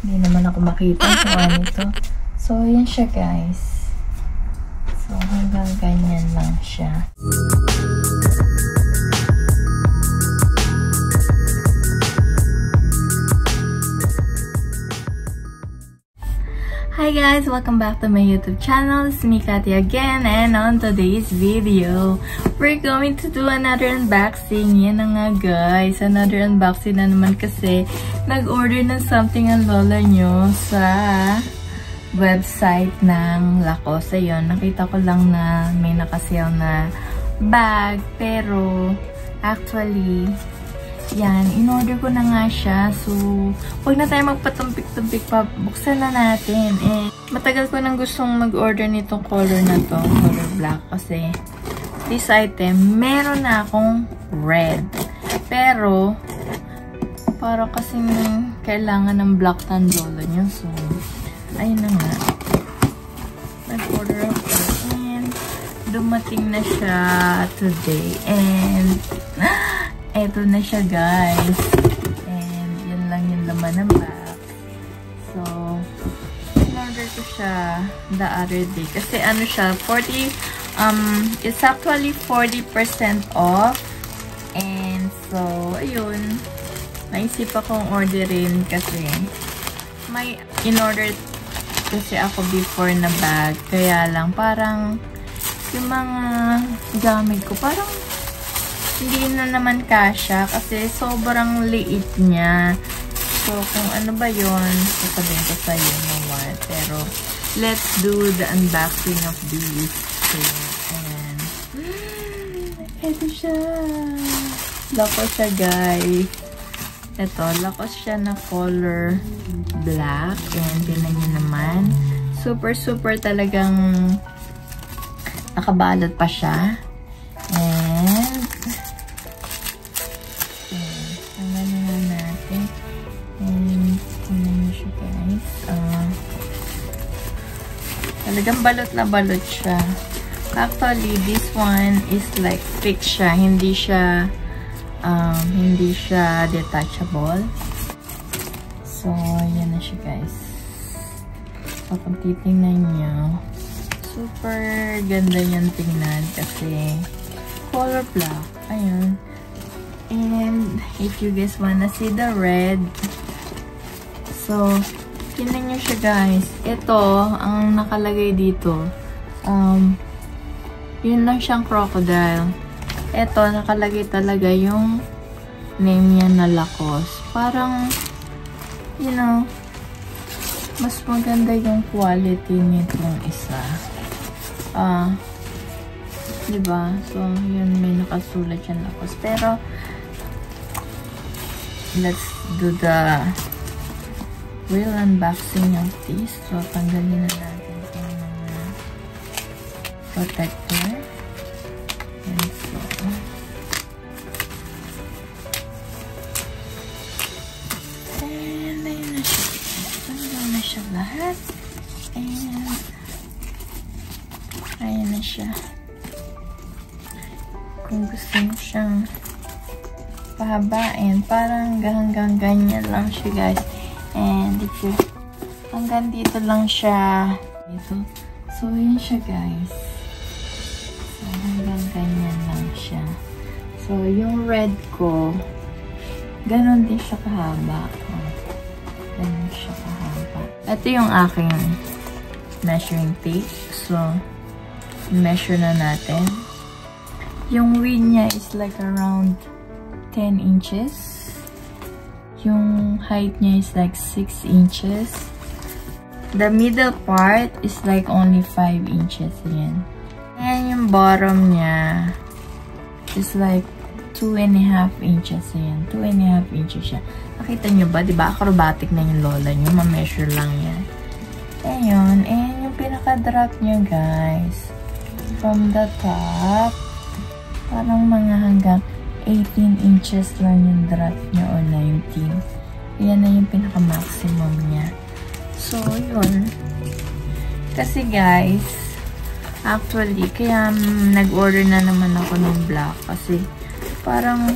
Hindi naman ako makita kung ano ito. So, yan siya guys. So, hanggang ganyan lang siya. Hi guys! Welcome back to my YouTube channel. It's me, Katia again. And on today's video, we're going to do another unboxing. Yan na nga guys. Another unboxing na naman kasi nag-order ng something ang lola nyo sa website ng Lacoste. Ayun, nakita ko lang na may nakasale na bag. Pero, actually, yan, in-order ko na nga siya. So, huwag na tayo magpatumpik-tumpik pa. Buksan na natin. Eh, matagal ko nang gustong mag-order nitong color na to. Color black. Kasi, this item, meron na akong red. Pero, para kasing kailangan ng black tan lolo niya. So, ayun na nga. Nag-order ako. And, dumating na siya today. And, eto na siya guys. And yan lang yung laman ng bag. So, in-order ko siya the other day. Kasi ano siya, it's actually 40% off. And so, ayun. Naisip akong orderin kasi may in-order kasi ako before na bag. Kaya lang, parang yung mga gamit ko, parang hindi na naman kasya kasi sobrang liit niya. So, kung ano ba yun, sasabihin ko sa iyo naman. Pero, let's do the unboxing of these. So, and, ito siya. Lacoste siya, guys. Ito, Lacoste siya na color black. And, tinan nyo naman. Super, super talagang nakabalot pa siya. And, talagang balot na balot siya. Actually, this one is like fixed siya. Hindi siya detachable. So, yan na siya guys. So, kung titingnan nyo, super ganda yan tingnan kasi color black. Ayun. And, if you guys wanna see the red, so, tingnan nyo siya guys. Ito, ang nakalagay dito. Yun lang siyang crocodile. Ito, nakalagay talaga yung name niya na Lacoste. Parang, you know, mas maganda yung quality nitong isa. Diba? So, yun, may nakasulat yung Lacoste. Pero, let's do the real unboxing of this. So, tanggalin na natin yung mga protector. And so, and ayun na siya. Tanggal na siya lahat. And ayun na siya. Kung gusto mo siyang pahabain, parang hanggang ganyan lang siya guys. And if you, hanggang dito lang siya. Ito. So, yun siya guys. So, hanggang ganyan lang siya. So, yung red ko, ganon din siya kahaba. Ganon siya kahaba. Ito yung aking measuring tape. So, measure na natin. Yung width niya is like around 10 inches. Yung height niya is like 6 inches. The middle part is like only 5 inches. Yan. And yung bottom niya is like 2.5 inches. Yan. 2.5 inches siya. Nakita nyo ba? Diba? Acrobatic na yung lola nyo. Ma-measure lang yan. Ayun. And yung pinaka-drop niya guys. From the top, parang mga hanggang 18 inches lang yung drop niya o 19. Yan na yung pinaka-maximum niya. So, yun. Kasi guys, actually, kaya nag-order na naman ako ng black. Kasi, parang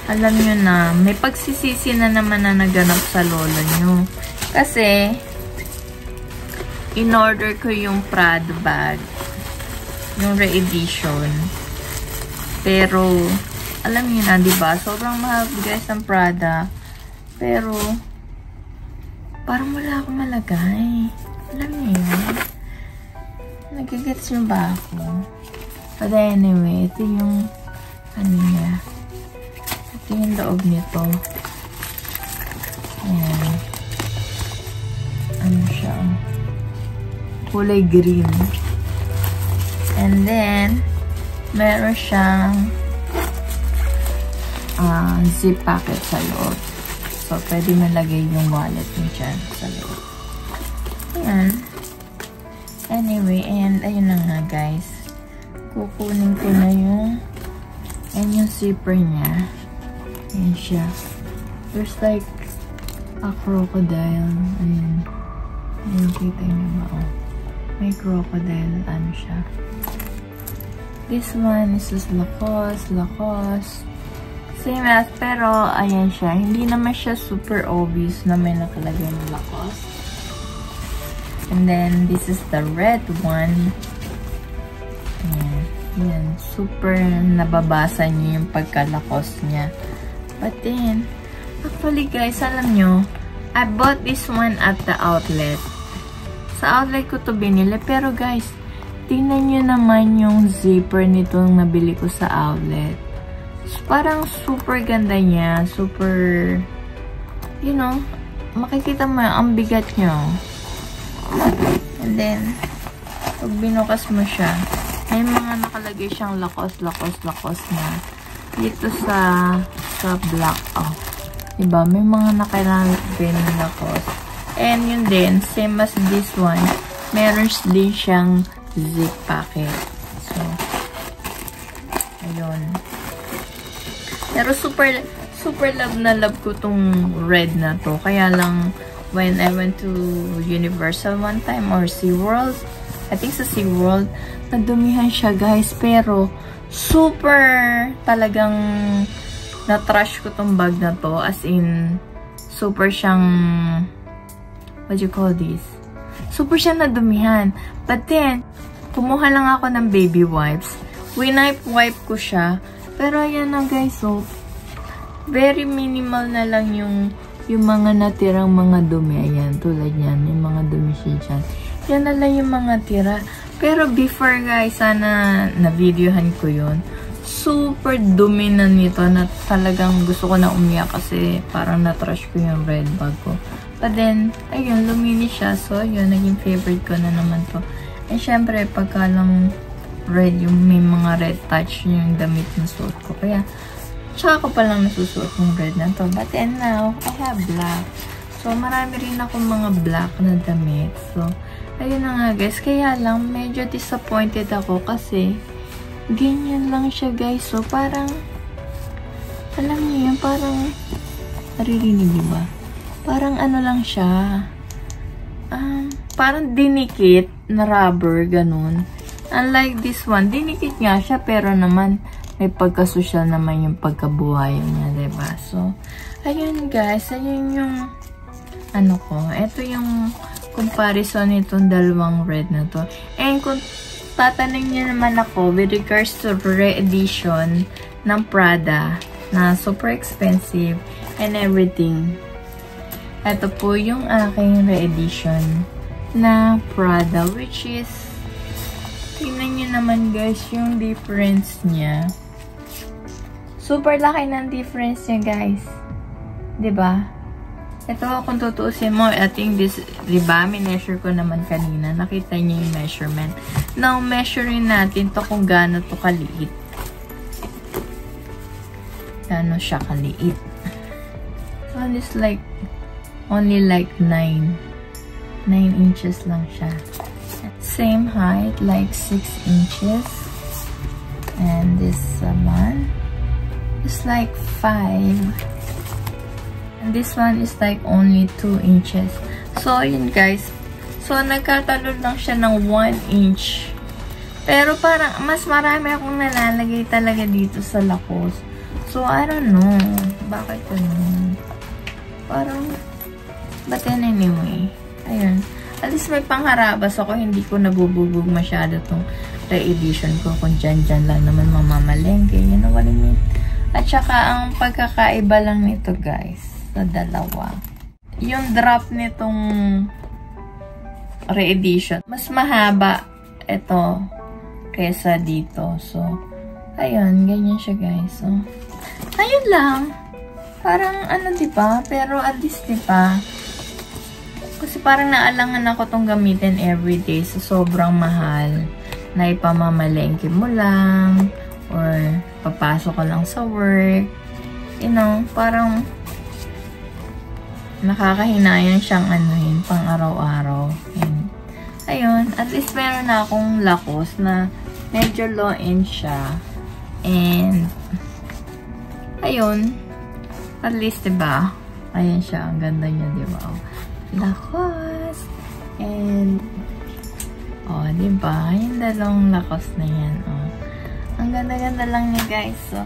alam nyo na, may pagsisisi na naman na naganap sa lolo nyo. Kasi, in-order ko yung Prada bag. Yung re-edition. Pero, alam niyo na, diba? Sobrang mahal guys ng Prada. Pero, parang wala akong malagay. Alam niyo yun? Nagigets nyo ba ako? But anyway, ito yung ano niya. Ito yung loob nito. Ayan. Ano siya? Kulay green. And then, meron siyang zip packet sa loob. So, pwede nalagay yung wallet mo dyan sa loob. Ayan. Anyway, and ayun na nga guys. Kukunin ko na yung zipper niya. Ayan siya. There's like a crocodile. Ayan. Ayan, kita nyo ba? Oh. May crocodile. Ano siya? This one is just Lacoste. Same as, pero ayan siya. Hindi naman siya super obvious na may nakalagay ng Lacoste. And then, this is the red one. Ayan. Ayan. Super nababasa niyo yung pagka-Lacoste niya. But then, actually guys, alam nyo, I bought this one at the outlet. Sa outlet ko to binili. Pero guys, tingnan nyo naman yung zipper nitong nabili ko sa outlet. So, parang super ganda niya. Super, you know, makikita mo ang bigat nyo. And then, pag binukas mo siya, may mga nakalagay siyang Lacoste na. Dito sa black. Oh. Diba? May mga nakalagay na Lacoste. And yun din, same as this one, meron din siyang zip packet. So, ayun. Pero super love ko tong red na to. Kaya lang, when I went to Universal one time or SeaWorld, I think sa SeaWorld, nadumihan siya guys. Pero, super talagang na-trash ko tong bag na to. As in, super siyang, what do you call this? Super siyang nadumihan. But then, kumuha lang ako ng baby wipes. Wipe ko siya. Pero ayan na guys, so, very minimal na lang yung mga natirang mga dumi. Ayan, tulad yan. Yung mga dumi siya dyan. Yan na lang yung mga tira. Pero before guys, sana na-videohan ko yun. Super dumi na nito na talagang gusto ko na umiyak kasi parang na-trash ko yung red bag ko. But then, ayun, luminis siya. So, yun, naging favorite ko na naman to. And syempre, pagka lang red, yung may mga red touch yung damit na suot ko. Kaya, tsaka ko palang nasusuot yung red na to. But then now, I have black. So, marami rin ako mga black na damit. So, ayun na nga guys. Kaya lang, medyo disappointed ako kasi ganyan lang siya guys. So, parang, alam niyo yun, parang, naririnig niyo ba? Parang ano lang siya. Parang dinikit na rubber, ganun. Unlike this one, dinikit nga siya, pero naman, may pagka-social naman yung pagkabuhay niya, diba? So, ayun guys, ayun yung, ano ko, ito yung comparison nitong dalawang red na to. And kung tatanong niyo naman ako, with regards to re-edition ng Prada, na super expensive, and everything, ito po yung aking re-edition na Prada, which is, tingnan nyo naman guys, yung difference niya. Super laki ng difference niya guys. Diba? Ito, kung tutuusin mo, I think this, diba, mineasure ko naman kanina. Nakita niyo yung measurement. Now, measurein natin to kung gaano to kaliit. Gaano siya kaliit. So, this like, only like 9 inches lang siya. Same height, like 6 inches. And this one is like 5. And this one is like only 2 inches. So, yun guys. So, nagkatalon lang siya ng 1 inch. Pero parang, mas marami akong nalalagay talaga dito sa Lacoste. So, I don't know. Bakit ganun? Parang, but then anyway. Ayun. At least may pangharabas ako. Hindi ko nabububog masyado tong re-edition ko. Kung dyan lang naman mamamalengke. You know what I mean? At saka, ang pagkakaiba lang nito, guys, sa dalawa. Yung drop nitong re-edition, mas mahaba ito kesa dito. So, ayun. Ganyan siya, guys. So, ayun lang. Parang, ano, diba? Pero, at least, diba? Kasi parang naalangan ako tong gamitin everyday. So, sobrang mahal. Na ipamamalengke mo lang. Or, papasok ka lang sa work. You know, parang nakakahinayang siyang anuhin pang araw-araw. Ayun, at least meron na akong lakos na medyo low-end siya. And, ayun, at least, diba? Ayan siya, ang ganda niya, diba? Lakos! And, oh, diba? Yung dalawang lakos na yan, oh. Ang ganda-ganda lang niya, guys, so.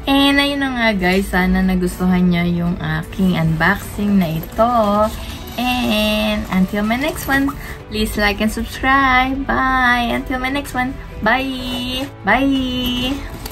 And, ayun na nga, guys. Sana nagustuhan niya yung aking unboxing na ito. And, until my next one, please like and subscribe. Bye! Until my next one, bye! Bye!